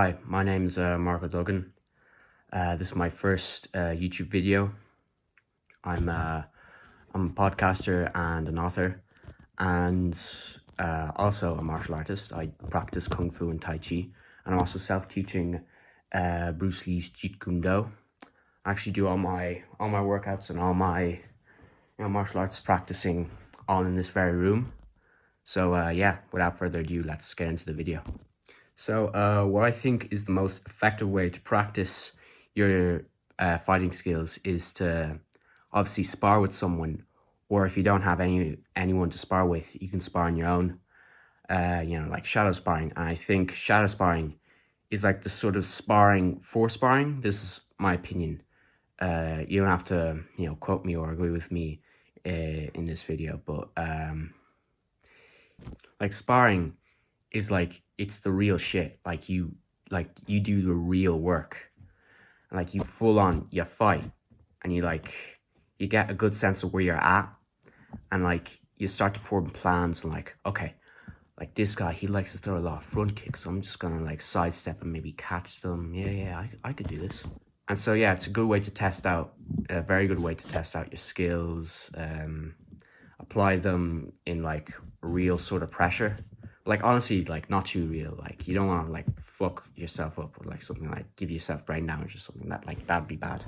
Hi, my name's Marco Duggan. This is my first YouTube video. I'm a podcaster and an author, and also a martial artist. I practice Kung Fu and Tai Chi, and I'm also self-teaching Bruce Lee's Jeet Kune Do. I actually do all my workouts and all my martial arts practicing all in this very room. So yeah, without further ado, let's get into the video. So what I think is the most effective way to practice your fighting skills is to obviously spar with someone, or if you don't have anyone to spar with, you can spar on your own, like shadow sparring. And I think shadow sparring is like the sort of sparring for sparring. This is my opinion. You don't have to, quote me or agree with me in this video, but like sparring is like, it's the real shit. Like you do the real work, and like you fight, and you get a good sense of where you're at, and like you start to form plans, and like, okay, like this guy, he likes to throw a lot of front kicks, so I'm just gonna like sidestep and maybe catch them. Yeah, I could do this. And so yeah, it's a good way to test out, a very good way to test out your skills, apply them in like real sort of pressure. Like honestly, like not too real. Like you don't want to like fuck yourself up or like something, like give yourself brain damage or something. That'd be bad.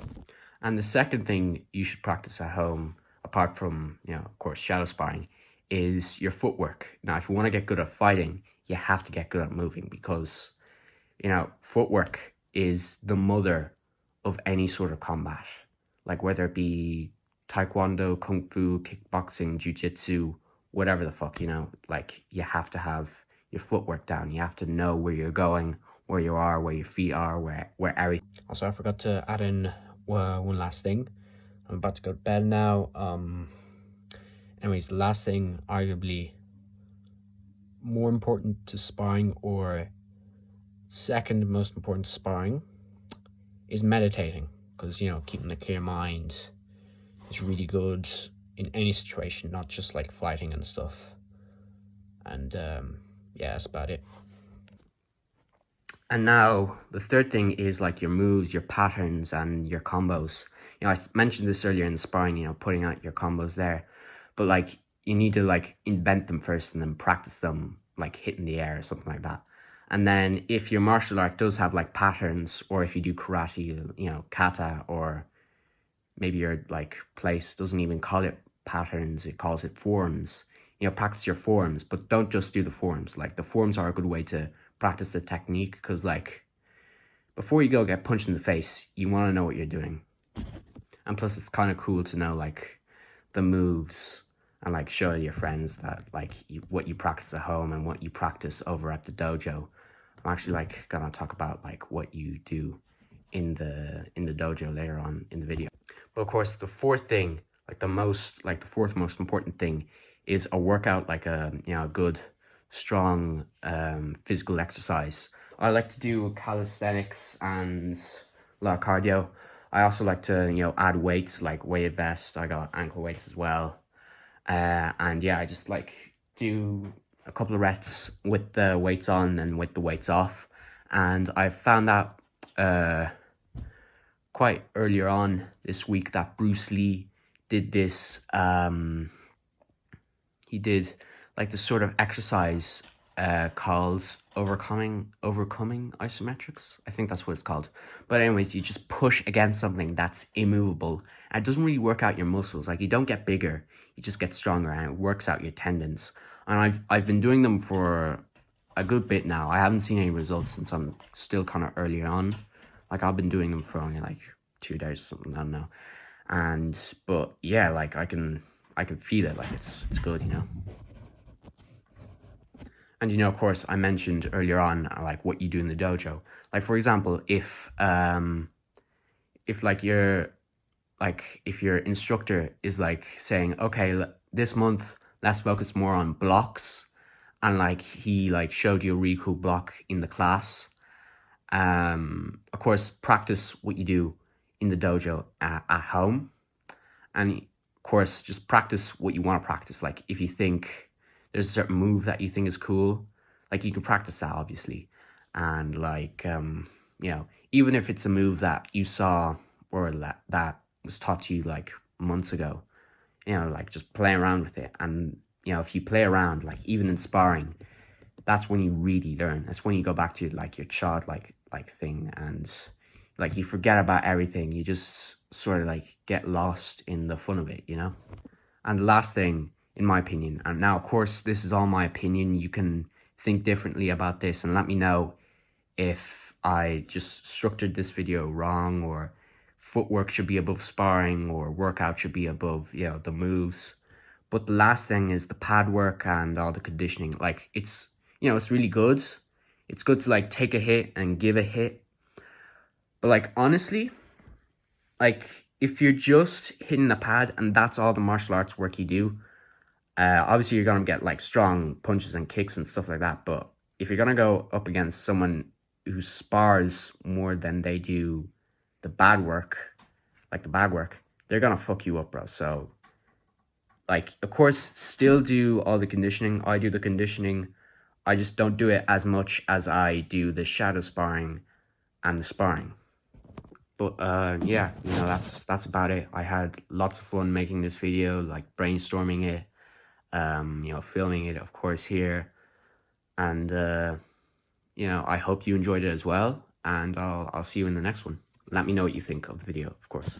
And the second thing you should practice at home, apart from, of course, shadow sparring, is your footwork. Now, if you want to get good at fighting, you have to get good at moving, because footwork is the mother of any sort of combat. Like whether it be taekwondo, kung fu, kickboxing, jiu-jitsu, whatever the fuck, like you have to have your footwork down. You have to know where you're going, where you are, where your feet are, where everything. Also, I forgot to add in one last thing. I'm about to go to bed now. Anyways, the last thing, arguably more important to sparring, or second most important to sparring, is meditating. Because, keeping a clear mind is really good in any situation, not just like fighting and stuff. And yeah, that's about it. And now the third thing is like your moves, your patterns, and your combos. I mentioned this earlier in the sparring, putting out your combos there, but like you need to like invent them first and then practice them, like hitting the air or something like that. And then if your martial art does have like patterns, or if you do karate, kata, or maybe your like place doesn't even call it patterns, it calls it forms. Practice your forms, but don't just do the forms. Like the forms are a good way to practice the technique, because like before you go get punched in the face, you want to know what you're doing. And plus it's kind of cool to know like the moves, and like show your friends that like what you practice at home and what you practice over at the dojo. I'm actually like gonna talk about like what you do in the dojo later on in the video. But of course, the fourth thing, the fourth most important thing, is a workout, like a good, strong physical exercise. I like to do calisthenics and a lot of cardio. I also like to add weights, like weighted vest. I got ankle weights as well. And yeah, I just like do a couple of reps with the weights on and with the weights off. And I found that quite earlier on this week that Bruce Lee did this. He did like this sort of exercise called overcoming isometrics. I think that's what it's called. But anyways, you just push against something that's immovable. And it doesn't really work out your muscles. Like you don't get bigger, you just get stronger, and it works out your tendons. And I've been doing them for a good bit now. I haven't seen any results since I'm still kind of early on. Like I've been doing them for only like 2 days or something, I don't know. But yeah, like I can feel it, like it's good, And of course, I mentioned earlier on like what you do in the dojo. Like for example, if your instructor is like saying, okay, this month let's focus more on blocks, and like he like showed you a really cool block in the class, of course practice what you do in the dojo at home, and of course just practice what you want to practice. Like if you think there's a certain move that you think is cool, like you can practice that obviously. and like, you know, even if it's a move that you saw or that was taught to you like months ago, you know, like just play around with it. And, you know, if you play around, like even in sparring, that's when you really learn. That's when you go back to like your childlike thing, and like you forget about everything. You just sort of like get lost in the fun of it, you know? And the last thing, in my opinion, and now of course this is all my opinion, you can think differently about this and let me know if I just structured this video wrong, or footwork should be above sparring, or workout should be above, you know, the moves. But the last thing is the pad work and all the conditioning. Like it's, you know, it's really good. It's good to like take a hit and give a hit. But like honestly, like if you're just hitting the pad and that's all the martial arts work you do, obviously you're gonna get like strong punches and kicks and stuff like that. But if you're gonna go up against someone who spars more than they do the bad work, like the bad work, they're gonna fuck you up, bro. So like, of course, still do all the conditioning. I do the conditioning. I just don't do it as much as I do the shadow sparring and the sparring. But yeah, you know, that's about it. I had lots of fun making this video, like brainstorming it, you know, filming it, of course, here. And you know, I hope you enjoyed it as well. And I'll see you in the next one. Let me know what you think of the video, of course.